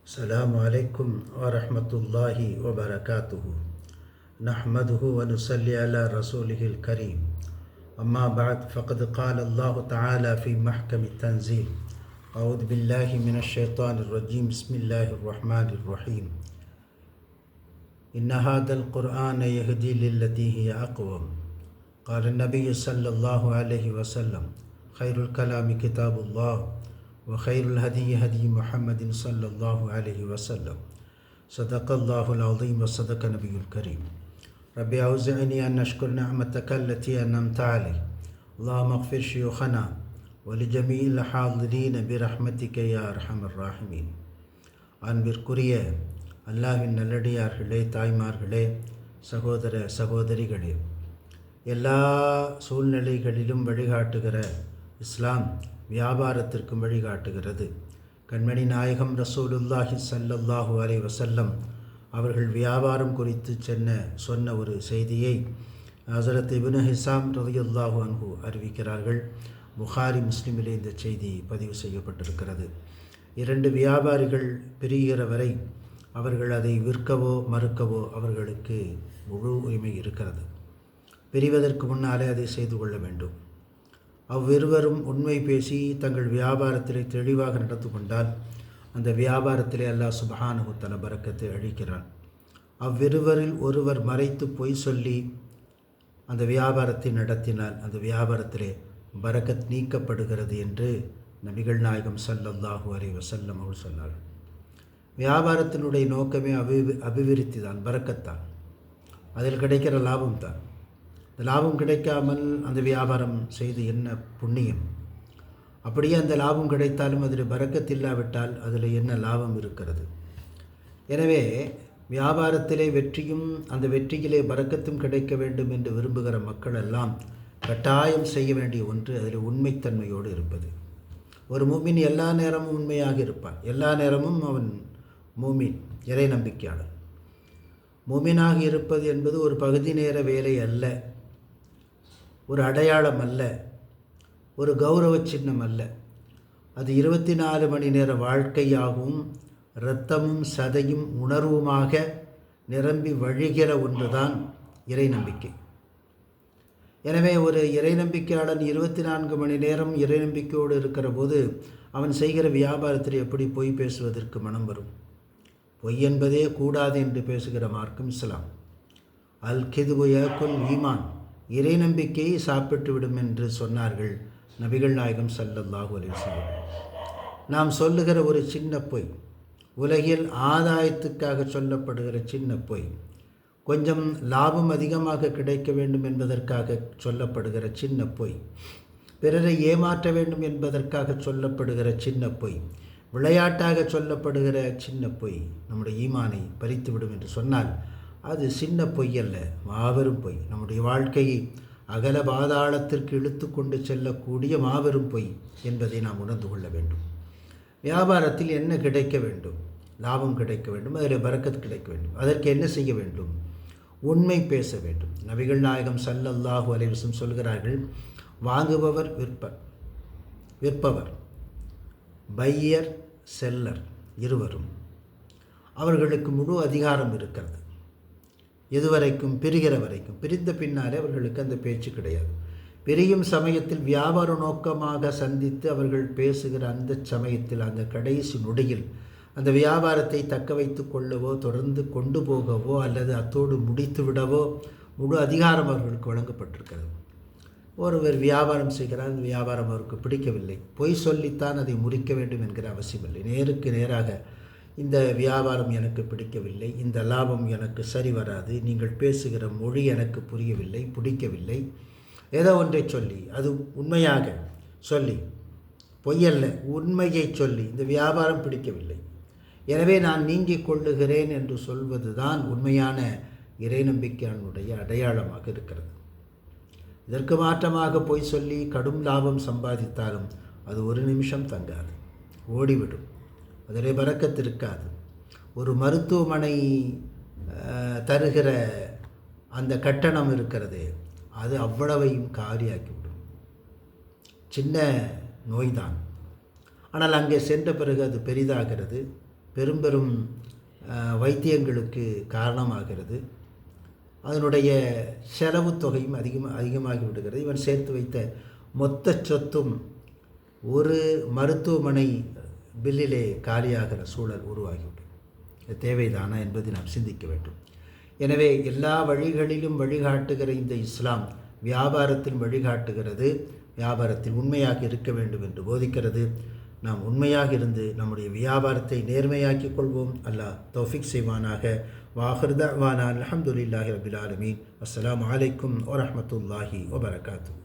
السلام عليكم ورحمة الله وبركاته. نحمده ونصلي على رسوله الكريم. أما بعد فقد قال الله تعالى في محكم التنزيل: أعوذ بالله من الشيطان الرجيم. بسم الله الرحمن الرحيم. إن هذا القرآن يهدي للتي هي أقوم. قال النبي صلى الله عليه وسلم: خير الكلام كتاب الله وخير الهدي هدي محمد صلى الله عليه وسلم. صدق الله العظيم وصدق نبي الكريم. ربي أوزعني أن أشكر نعمتك التي أنعمت علي. اللهم اغفر شيوخنا ولجميع الحاضرين برحمتك يا أرحم الراحمين. அன்பிற்குரிய அல்லாஹ்வின் நல்லடியார்களே, தாய்மார்களே, சகோதர சகோதரிகளே, எல்லா சூழ்நிலைகளிலும் வழிகாட்டுகிற இஸ்லாம் வியாபாரத்திற்கும் வழிகாட்டுகிறது. கண்மணி நாயகம் ரசூலுல்லாஹி ஸல்லல்லாஹு அலைஹி வஸல்லம் அவர்கள் வியாபாரம் குறித்து சொன்ன ஒரு செய்தியை ஹஸரத் இப்னு ஹிஸாம் ரலியல்லாஹு அன்ஹு அறிவிக்கிறார்கள். புகாரி முஸ்லிமிலே இந்த செய்தி பதிவு செய்யப்பட்டிருக்கிறது. இரண்டு வியாபாரிகள் பிரிகிற வரை அவர்கள் அதை விற்கவோ மறுக்கவோ அவர்களுக்கு முழு உரிமை இருக்கிறது. பிரிவதற்கு முன்னாலே அதை செய்து கொள்ள வேண்டும். அவ்விருவரும் உண்மை பேசி தங்கள் வியாபாரத்திலே தெளிவாக நடந்து கொண்டால் அந்த வியாபாரத்திலே அல்லாஹ் சுப்ஹானஹு வ தஆலா பரக்கத்தை அளிக்கிறான். அவ்விருவரில் ஒருவர் மறைத்து பொய் சொல்லி அந்த வியாபாரத்தை நடத்தினால் அந்த வியாபாரத்திலே பரக்கத் நீக்கப்படுகிறது என்று நபிகள் நாயகம் ஸல்லல்லாஹு அலைஹி வஸல்லம் அவர்கள் சொன்னார்கள். வியாபாரத்தினுடைய நோக்கமே அபிவிருத்தி தான், பரக்கத்தான். அதில் கிடைக்கிற லாபம் தான். அந்த லாபம் கிடைக்காமல் அந்த வியாபாரம் செய்து என்ன புண்ணியம்? அப்படியே அந்த லாபம் கிடைத்தாலும் அதில் பரக்கத் இல்லாவிட்டால் அதில் என்ன லாபம் இருக்கிறது? எனவே வியாபாரத்திலே வெற்றியும் அந்த வெற்றியிலே பரக்கத்தும் கிடைக்க வேண்டும் என்று விரும்புகிற மக்கள் எல்லாம் கட்டாயம் செய்ய வேண்டிய ஒன்று அதில் உண்மைத்தன்மையோடு இருப்பது. ஒரு மூமின் எல்லா நேரமும் உண்மையாக இருப்பான். எல்லா நேரமும் அவன் மூமின், இறை நம்பிக்கையாளர். மூமினாக இருப்பது என்பது ஒரு பகுதி நேர வேலை அல்ல, ஒரு அடையாளம் அல்ல, ஒரு கௌரவ சின்னம் அல்ல. அது 24 மணி நேர வாழ்க்கையாகவும் இரத்தமும் சதையும் உணர்வுமாக நிரம்பி வழிகிற ஒன்றுதான் இறை நம்பிக்கை. எனவே ஒரு இறை நம்பிக்கையாளன் 24 மணி நேரம் இறை நம்பிக்கையோடு இருக்கிற போது அவன் செய்கிற வியாபாரத்தில் எப்படி பொய் பேசுவதற்கு மனம் வரும்? பொய் என்பதே கூடாது என்று பேசுகிற மார்க்கம் இஸ்லாம். அல் கிதுபு யகுல் ஈமான், இறை நம்பிக்கையை சாப்பிட்டு விடும் என்று சொன்னார்கள் நபிகள் நாயகம் ஸல்லல்லாஹு அலைஹி வஸல்லம். நாம் சொல்லுகிற ஒரு சின்ன பொய், உலகில் ஆதாயத்துக்காக சொல்லப்படுகிற சின்ன பொய், கொஞ்சம் லாபம் அதிகமாக கிடைக்க வேண்டும் என்பதற்காக சொல்லப்படுகிற சின்ன பொய், பிறரை ஏமாற்ற வேண்டும் என்பதற்காக சொல்லப்படுகிற சின்ன பொய், விளையாட்டாக சொல்லப்படுகிற சின்ன பொய் நம்முடைய ஈமானை பறித்துவிடும் என்று சொன்னால் அது சின்ன பொய் அல்ல, மாபெரும் பொய். நம்முடைய வாழ்க்கையை அகல பாதாளத்திற்கு இழுத்து கொண்டு செல்லக்கூடிய மாபெரும் பொய் என்பதை நாம் உணர்ந்து கொள்ள வேண்டும். வியாபாரத்தில் என்ன கிடைக்க வேண்டும்? லாபம் கிடைக்க வேண்டும், அதில் பரக்கத் கிடைக்க வேண்டும். அதற்கு என்ன செய்ய வேண்டும்? உண்மை பேச வேண்டும். நபிகள் நாயகம் ஸல்லல்லாஹு அலைஹி வஸல்லம் சொல்கிறார்கள், வாங்குபவர் விற்பவர், பையர் செல்லர் இருவரும் அவர்களுக்கு முழு அதிகாரம் இருக்கிறது. எதுவரைக்கும்? பிரிகிற வரைக்கும். பிரிந்த பின்னாலே அவர்களுக்கு அந்த பேச்சு கிடையாது. பிரியும் சமயத்தில் வியாபார நோக்கமாக சந்தித்து அவர்கள் பேசுகிற அந்த சமயத்தில், அந்த கடைசி நொடியில் அந்த வியாபாரத்தை தக்க வைத்து கொள்ளவோ தொடர்ந்து கொண்டு போகவோ அல்லது அத்தோடு முடித்து விடவோ முழு அதிகாரம் அவர்களுக்கு வழங்கப்பட்டிருக்கிறது. ஒருவர் வியாபாரம் செய்கிறார், அந்த வியாபாரம் அவருக்கு பிடிக்கவில்லை, பொய் சொல்லித்தான் அதை முறிக்க வேண்டும் என்கிற அவசியமில்லை. நேருக்கு நேராக இந்த வியாபாரம் எனக்கு பிடிக்கவில்லை, இந்த லாபம் எனக்கு சரி வராது, நீங்கள் பேசுகிற மொழி எனக்கு புரியவில்லை, பிடிக்கவில்லை, ஏதோ ஒன்றை சொல்லி, அது உண்மையாக சொல்லி, பொய்யல்ல உண்மையை சொல்லி, இந்த வியாபாரம் பிடிக்கவில்லை, எனவே நான் நீங்கிக் கொள்ளுகிறேன் என்று சொல்வது தான் உண்மையான இறை நம்பிக்கையானுடைய அடையாளமாக இருக்கிறது. இதற்கு மாற்றமாக பொய் சொல்லி கடும் லாபம் சம்பாதித்தாலும் அது ஒரு நிமிஷம் தங்காது, ஓடிவிடும், அதிலே பரக்கத் இருக்காது. ஒரு மருத்துவமனை தருகிற அந்த கட்டணம் இருக்கிறது, அது அவ்வளவையும் காலியாக்கிவிடும். சின்ன நோய்தான், ஆனால் அங்கே சென்ற பிறகு அது பெரிதாகிறது, பெரும் பெரும் வைத்தியங்களுக்கு காரணமாகிறது. அதனுடைய செலவு தொகையும் அதிகமாகி விடுகிறது. இவன் சேர்த்து வைத்த மொத்த சொத்தும் ஒரு மருத்துவமனை பில்லிலே காலியாகிற சூழல் உருவாகிவிடும். இது தேவைதானா என்பதை நாம் சிந்திக்க வேண்டும். எனவே எல்லா வழிகளிலும் வழிகாட்டுகிற இந்த இஸ்லாம் வியாபாரத்தில் வழிகாட்டுகிறது. வியாபாரத்தில் உண்மையாக இருக்க வேண்டும் என்று போதிக்கிறது. நாம் உண்மையாக இருந்து நம்முடைய வியாபாரத்தை நேர்மையாக்கிக் கொள்வோம். அல்லாஹ் தௌஃபீக் செய்வானாக. வாஹிர் தஅவானா அல்ஹம்துலில்லாஹி ரப்பில் ஆலமீன். அஸ்ஸலாமு அலைக்கும் வரஹ்மத்துல்லாஹி வபரகாத்துஹு.